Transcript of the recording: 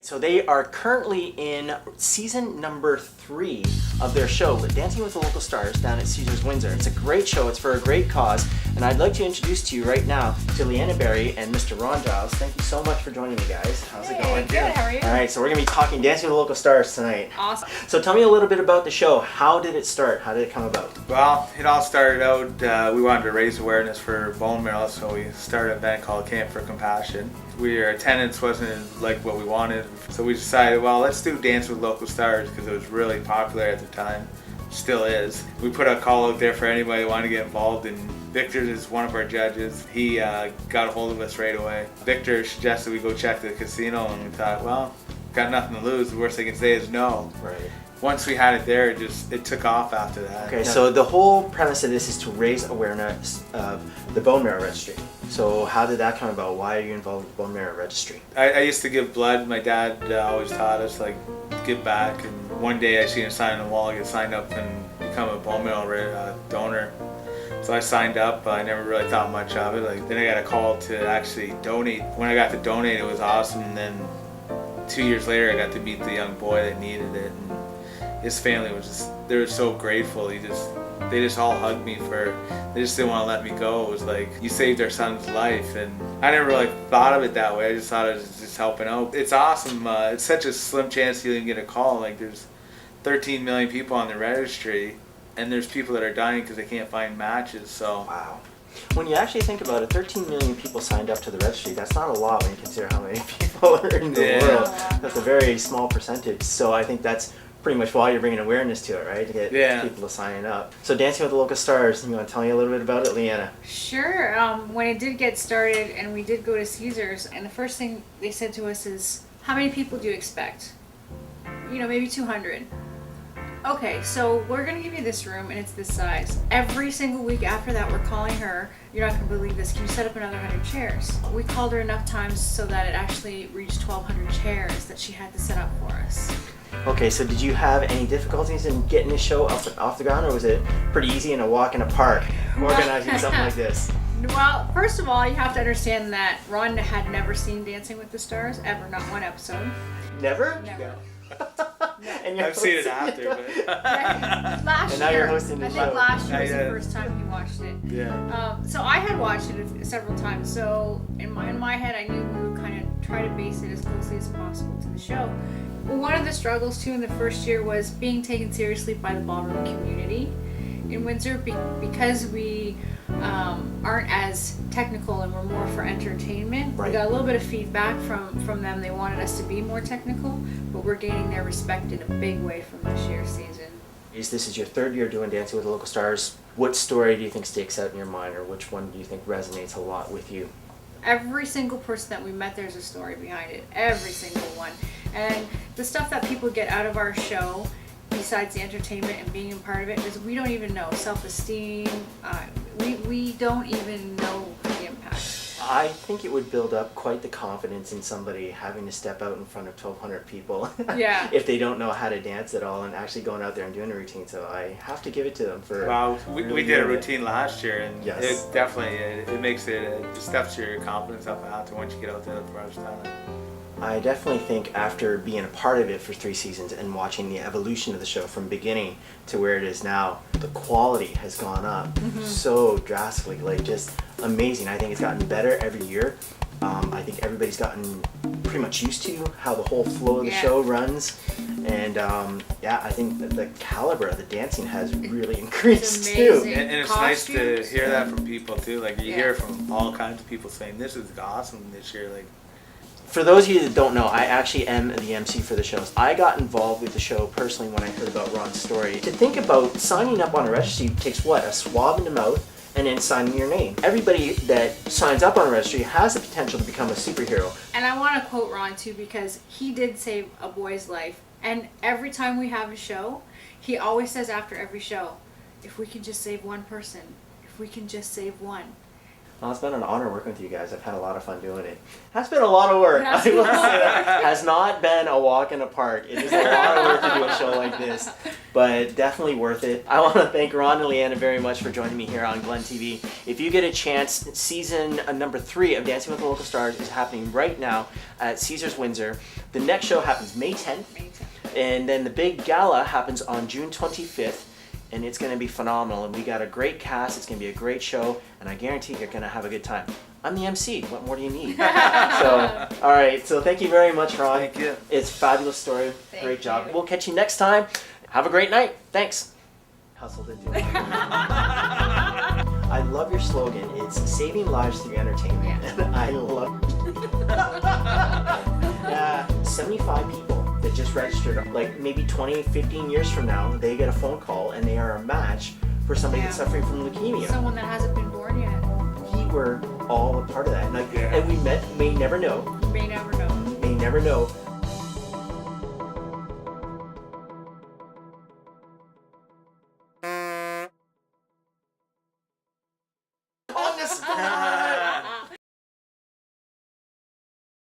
So they are currently in season number 3 of their show, Dancing with the Local Stars, down at Caesars Windsor. It's a great show, it's for a great cause, and I'd like to introduce to you right now to Leanna Berry and Mr. Ron Giles. Thank you so much for joining me, guys. How's it going? Good, how are you? Alright, so we're going to be talking Dancing with the Local Stars tonight. Awesome. So tell me a little bit about the show. How did it start? How did it come about? Well, it all started out, we wanted to raise awareness for bone marrow, so we started an event called Camp for Compassion. Our attendance wasn't like what we wanted, so we decided, well, let's do Dance with Local Stars because it was really popular at the time. Still is. We put a call out there for anybody who wanted to get involved, and Victor is one of our judges. He got a hold of us right away. Victor suggested we go check the casino, and we thought, well, got nothing to lose. The worst they can say is no. Right. Once we had it there, it took off after that. Okay, so the whole premise of this is to raise awareness of the bone marrow registry. So how did that come about? Why are you involved with the bone marrow registry? I used to give blood. My dad always taught us, like, give back. And one day I seen a sign on the wall, get signed up and become a bone marrow donor. So I signed up. I never really thought much of it. Then I got a call to actually donate. When I got to donate, it was awesome. And then 2 years later, I got to meet the young boy that needed it. And his family was they were so grateful. They just all hugged me they just didn't want to let me go. It was like, you saved our son's life, and I never really thought of it that way. I just thought it was just helping out. It's awesome. It's such a slim chance you even get a call. Like, there's 13 million people on the registry, and there's people that are dying because they can't find matches. So wow. When you actually think about it, 13 million people signed up to the registry. That's not a lot when you consider how many people are in the world. That's a very small percentage. So I think that's pretty much why you're bringing awareness to it, right? To get people to sign up. So Dancing with the Local Stars, you want to tell me a little bit about it, Leanna? Sure. When it did get started and we did go to Caesars, and the first thing they said to us is, how many people do you expect? Maybe 200. Okay, so we're going to give you this room and it's this size. Every single week after that, we're calling her, you're not going to believe this, can you set up another 100 chairs? We called her enough times so that it actually reached 1,200 chairs that she had to set up for us. Okay, so did you have any difficulties in getting the show off the ground, or was it pretty easy in a walk in a park organizing something like this? Well, first of all, you have to understand that Ron had never seen Dancing with the Stars, ever, not one episode. Never? Never. And I've seen it after, but last and now year, you're hosting the show. I think last year was the first time he watched it. Yeah. So I had watched it several times. So in my head, I knew we would kind of try to base it as closely as possible to the show. Well, one of the struggles too in the first year was being taken seriously by the ballroom community in Windsor because we aren't as technical and we're more for entertainment. Right. We got a little bit of feedback from them. They wanted us to be more technical, but we're gaining their respect in a big way from this year's season. This is your 3rd year doing Dancing with the Local Stars. What story do you think sticks out in your mind, or which one do you think resonates a lot with you? Every single person that we met, there's a story behind it. Every single one. And the stuff that people get out of our show, besides the entertainment and being a part of it, is we don't even know. Self-esteem, we don't even know the impact. I think it would build up quite the confidence in somebody having to step out in front of 1,200 people if they don't know how to dance at all, and actually going out there and doing a routine. So I have to give it to them for... Well, we did a routine last year, and yes. it definitely it makes it steps your confidence up after once you get out there the first time. I definitely think after being a part of it for 3 seasons and watching the evolution of the show from beginning to where it is now, the quality has gone up so drastically, like just amazing. I think it's gotten better every year. I think everybody's gotten pretty much used to how the whole flow of the show runs. And I think that the caliber of the dancing has really increased too. And it's nice to hear that from people too. Like you hear from all kinds of people saying, this is awesome this year. Like, for those of you that don't know, I actually am the MC for the shows. I got involved with the show personally when I heard about Ron's story. To think about signing up on a registry takes what? A swab in the mouth and then signing your name. Everybody that signs up on a registry has the potential to become a superhero. And I want to quote Ron too, because he did save a boy's life. And every time we have a show, he always says after every show, if we can just save one person, if we can just save one. Well, it's been an honor working with you guys. I've had a lot of fun doing it. Has been a lot of work. Has I been will a lot say of that. Has not been a walk in the park. It is a lot of work to do a show like this, but definitely worth it. I want to thank Ron and Leanna very much for joining me here on GLEN TV. If you get a chance, season number 3 of Dancing with the Local Stars is happening right now at Caesars Windsor. The next show happens May 10th, and then the big gala happens on June 25th. And it's going to be phenomenal, and we got a great cast. It's going to be a great show, and I guarantee you're going to have a good time. I'm the MC. What more do you need? So, all right. So thank you very much, Ron. Thank you. It's a fabulous story. Thank Great job. you. We'll catch you next time. Have a great night. Thanks. Hustled into it. I love your slogan. It's saving lives through entertainment. Yeah. And I love 75 people that just registered, like maybe 20, 15 years from now, they get a phone call and they are a match for somebody that's suffering from leukemia. Someone that hasn't been born yet. We were all a part of that. And, Yeah. and we met, may never know, You may never know. may never know